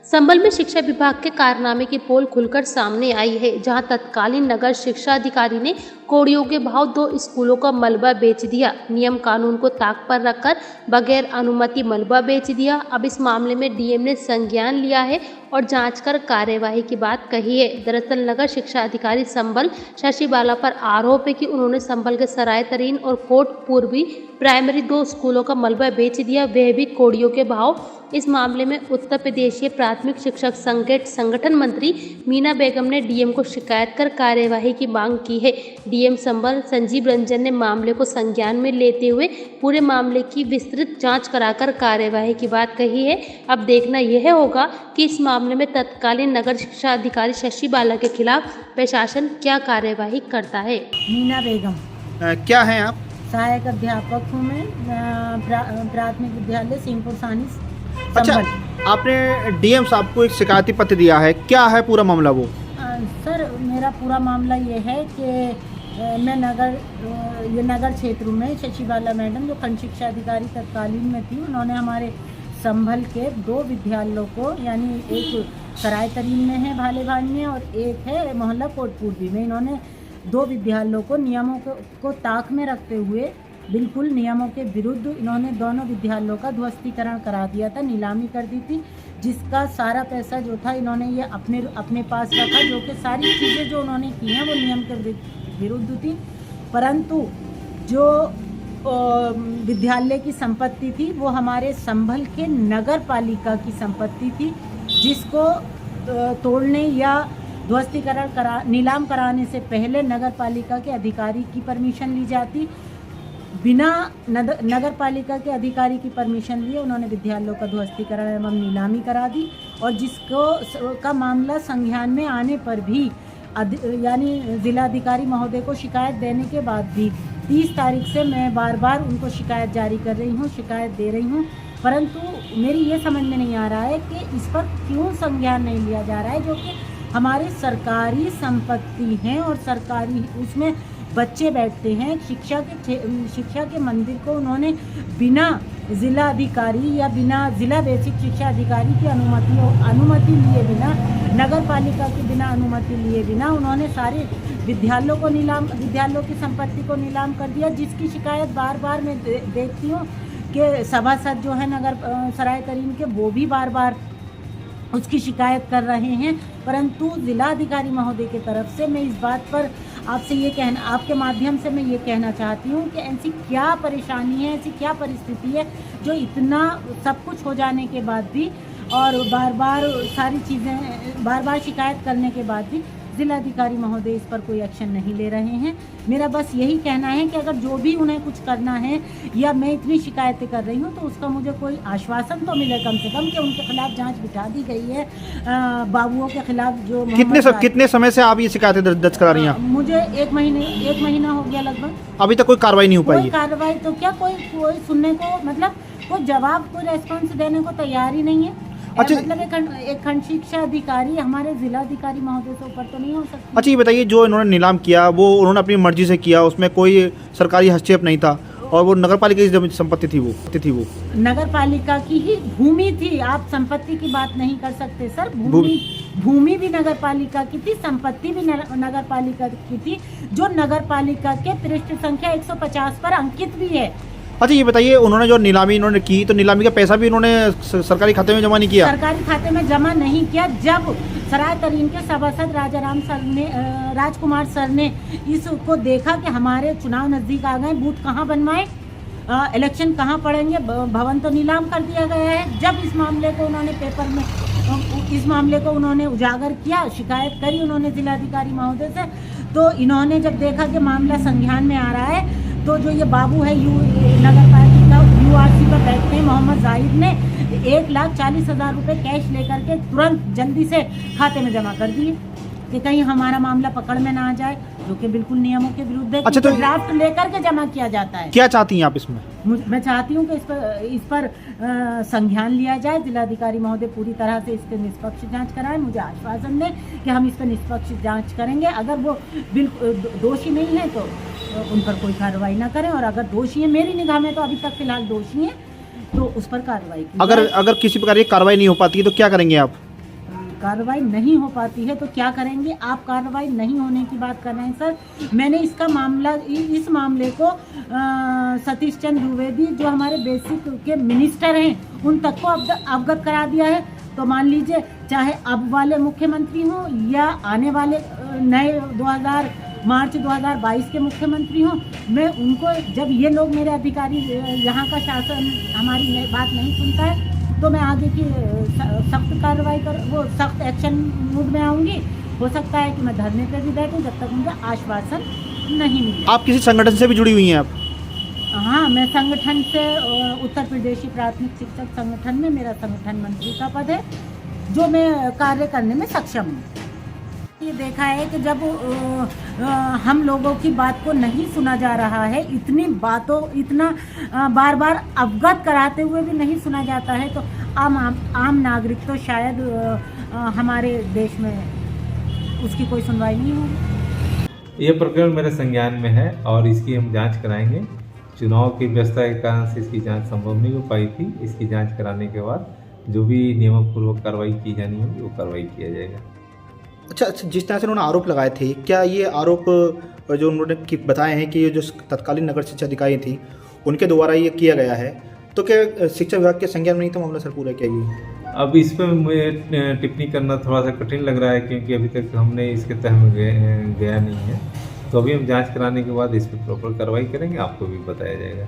संभल में शिक्षा विभाग के कारनामे की पोल खुलकर सामने आई है, जहां तत्कालीन नगर शिक्षा अधिकारी ने कौड़ियों के भाव 2 स्कूलों का मलबा बेच दिया। नियम कानून को ताक पर रखकर बगैर अनुमति मलबा बेच दिया। अब इस मामले में डीएम ने संज्ञान लिया है और जांच कर कार्यवाही की बात कही है। दरअसल नगर शिक्षा अधिकारी संभल शशि बाला पर आरोप है कि उन्होंने संभल के सराय तरीन और कोट पूर्वी प्राइमरी 2 स्कूलों का मलबा बेच दिया, वह भी कौड़ियों के भाव। इस मामले में उत्तर प्रदेशीय प्राथमिक शिक्षक संगठन मंत्री मीना बेगम ने डीएम को शिकायत कर कार्यवाही की मांग की है। डीएम संभल संजीव रंजन ने मामले को संज्ञान में लेते हुए पूरे मामले की विस्तृत जांच कराकर कार्यवाही की बात कही है। अब देखना यह होगा कि इस मामले में तत्कालीन नगर शिक्षा अधिकारी शशि बाला के खिलाफ प्रशासन क्या कार्यवाही करता है। मीना बेगम क्या हैं आप? सहायक अध्यापक हूँ मैं प्राथमिक विद्यालय सिंहपुर सानी अच्छा, संभल। आपने डीएम साहब को एक शिकायती पत्र दिया है, क्या है पूरा मामला वो? सर मेरा पूरा मामला ये है कि मैं नगर क्षेत्र में शशि बाला मैडम जो खंड शिक्षा अधिकारी तत्कालीन में थी, उन्होंने हमारे संभल के 2 विद्यालयों को, यानी एक सराय तरीन में है भाले भान में और एक है मोहल्ला कोटपूर्वी में, इन्होंने 2 विद्यालयों को नियमों को ताक में रखते हुए बिल्कुल नियमों के विरुद्ध इन्होंने दोनों विद्यालयों का ध्वस्तीकरण करा दिया था, नीलामी कर दी थी, जिसका सारा पैसा जो था इन्होंने ये अपने पास रखा, जो कि सारी चीज़ें जो उन्होंने की हैं वो नियम के विरुद्ध थी। परंतु जो विद्यालय की संपत्ति थी वो हमारे संभल के नगर पालिका की संपत्ति थी, जिसको तोड़ने या ध्वस्तीकरण नीलाम कराने से पहले नगर पालिका के अधिकारी की परमिशन ली जाती। बिना नगर पालिका के अधिकारी की परमिशन लिए उन्होंने विद्यालयों का ध्वस्तीकरण एवं नीलामी करा दी, और जिसको का मामला संज्ञान में आने पर भी यानी जिलाधिकारी महोदय को शिकायत देने के बाद भी 30 तारीख से मैं बार बार उनको शिकायत जारी कर रही हूँ, शिकायत दे रही हूँ, परंतु मेरी ये समझ में नहीं आ रहा है कि इस पर क्यों संज्ञान नहीं लिया जा रहा है, जो कि हमारी सरकारी संपत्ति हैं और सरकारी उसमें बच्चे बैठते हैं। शिक्षा के मंदिर को उन्होंने बिना जिला अधिकारी या बिना जिला बेसिक शिक्षा अधिकारी की अनुमति लिए बिना, नगर पालिका की बिना अनुमति लिए बिना उन्होंने सारे विद्यालयों की संपत्ति को नीलाम कर दिया, जिसकी शिकायत बार बार मैं देखती हूँ कि सभासद जो है नगर सराय तरीन के वो भी बार बार उसकी शिकायत कर रहे हैं। परंतु जिलाधिकारी महोदय की तरफ से मैं इस बात पर आपके माध्यम से मैं ये कहना चाहती हूँ कि ऐसी क्या परेशानी है, ऐसी क्या परिस्थिति है जो इतना सब कुछ हो जाने के बाद भी और बार बार शिकायत करने के बाद भी जिलाधिकारी महोदय इस पर कोई एक्शन नहीं ले रहे हैं। मेरा बस यही कहना है कि अगर जो भी उन्हें कुछ करना है या मैं इतनी शिकायतें कर रही हूँ तो उसका मुझे कोई आश्वासन तो मिले कम से कम कि उनके खिलाफ जांच बिठा दी गई है। बाबुओं के खिलाफ जो कितने समय से आप ये शिकायतें दर्ज करा रही हैं? मुझे एक महीना हो गया लगभग। अभी तक कोई कार्रवाई नहीं हो पाई? कोई कार्रवाई तो क्या, कोई सुनने को, मतलब कोई जवाब, कोई रेस्पॉन्स देने को तैयार ही नहीं है। अच्छा, मतलब एक खंड शिक्षा अधिकारी हमारे जिलाधिकारी महोदय से ऊपर तो नहीं हो सकती। अच्छा, ये बताइए, जो इन्होंने नीलाम किया वो उन्होंने अपनी मर्जी से किया, उसमें कोई सरकारी हस्तक्षेप नहीं था और वो नगर पालिका की संपत्ति थी वो नगर पालिका की ही भूमि थी। आप संपत्ति की बात नहीं कर सकते सर। भूमि भी नगर पालिका की थी, संपत्ति भी नगर पालिका की थी, जो नगर पालिका के पृष्ठ संख्या 150 पर अंकित भी है। अच्छा, ये बताइए, उन्होंने जो नीलामी इन्होंने की तो नीलामी का पैसा भी उन्होंने सरकारी खाते में जमा नहीं किया? सरकारी खाते में जमा नहीं किया। जब सराय तरीन के सभासद राजकुमार सर ने इसको देखा कि हमारे चुनाव नजदीक आ गए, बूथ कहाँ बनवाए, इलेक्शन कहाँ पड़ेंगे, भवन तो नीलाम कर दिया गया है। जब इस मामले को उन्होंने पेपर में उन्होंने उजागर किया, शिकायत करी उन्होंने जिलाधिकारी महोदय से, तो इन्होंने जब देखा कि मामला संज्ञान में आ रहा है तो जो ये बाबू है नगर पालिका यूआरसी पर बैठते हैं मोहम्मद जाहिद ने 1,40,000 रुपये कैश लेकर के तुरंत जल्दी से खाते में जमा कर दिए कि कहीं हमारा मामला पकड़ में ना आ जाए, जो कि बिल्कुल नियमों के विरुद्ध है। अच्छा, तो ड्राफ्ट लेकर के जमा किया जाता है। क्या चाहती हैं आप इसमें? मैं चाहती हूँ कि इस पर संज्ञान लिया जाए, जिलाधिकारी महोदय पूरी तरह से इस पर निष्पक्ष जांच कराएं, मुझे आश्वासन दें कि हम इस पर निष्पक्ष जांच करेंगे। अगर वो बिल्कुल दोषी नहीं है तो उन पर कोई कार्रवाई ना करें, और अगर दोषी है, मेरी निगाह में तो अभी तक फिलहाल दोषी है, तो उस पर कार्रवाई की। अगर किसी प्रकार की कार्रवाई नहीं हो पाती है तो क्या करेंगे आप? कार्रवाई नहीं हो पाती है तो क्या करेंगे आप? कार्रवाई नहीं होने की बात कर रहे हैं सर। मैंने इस मामले को सतीश चंद्र द्विवेदी जो हमारे बेसिक के मिनिस्टर हैं उन तक को अवगत करा दिया है। तो मान लीजिए चाहे अब वाले मुख्यमंत्री हों या आने वाले नए मार्च 2022 के मुख्यमंत्री हों, मैं उनको, जब ये लोग मेरे अधिकारी यहाँ का शासन हमारी बात नहीं सुनता है तो मैं आगे की सख्त कार्रवाई सख्त एक्शन मूड में आऊँगी। हो सकता है कि मैं धरने पे भी बैठूँ जब तक मुझे आश्वासन नहीं मिले। आप किसी संगठन से भी जुड़ी हुई हैं आप? हाँ, मैं संगठन से उत्तर प्रदेशी प्राथमिक शिक्षक संगठन में मेरा संगठन मंत्री का पद है जो मैं कार्य करने में सक्षम हूँ। ये देखा है कि जब हम लोगों की बात को नहीं सुना जा रहा है, इतना बार बार अवगत कराते हुए भी नहीं सुना जाता है तो आम नागरिक तो शायद हमारे देश में उसकी कोई सुनवाई नहीं होगी। ये प्रकरण मेरे संज्ञान में है और इसकी हम जांच कराएंगे। चुनाव की व्यवस्था के कारण से इसकी जांच संभव नहीं हो पाई थी। इसकी जांच कराने के बाद जो भी नियमपूर्वक कार्रवाई की जानी होगी वो कार्रवाई किया जाएगा। अच्छा, जिस तरह से उन्होंने आरोप लगाए थे, क्या ये आरोप जो उन्होंने बताए हैं कि ये जो तत्कालीन नगर शिक्षा अधिकारी थी उनके द्वारा ये किया गया है, तो क्या शिक्षा विभाग के संज्ञान में नहीं था मामला सर पूरा? क्या ये अब इस पर मुझे टिप्पणी करना थोड़ा सा कठिन लग रहा है क्योंकि अभी तक हमने इसके तह में गया नहीं है। तो अभी हम जांच कराने के बाद इस पर प्रॉपर कार्रवाई करेंगे, आपको भी बताया जाएगा।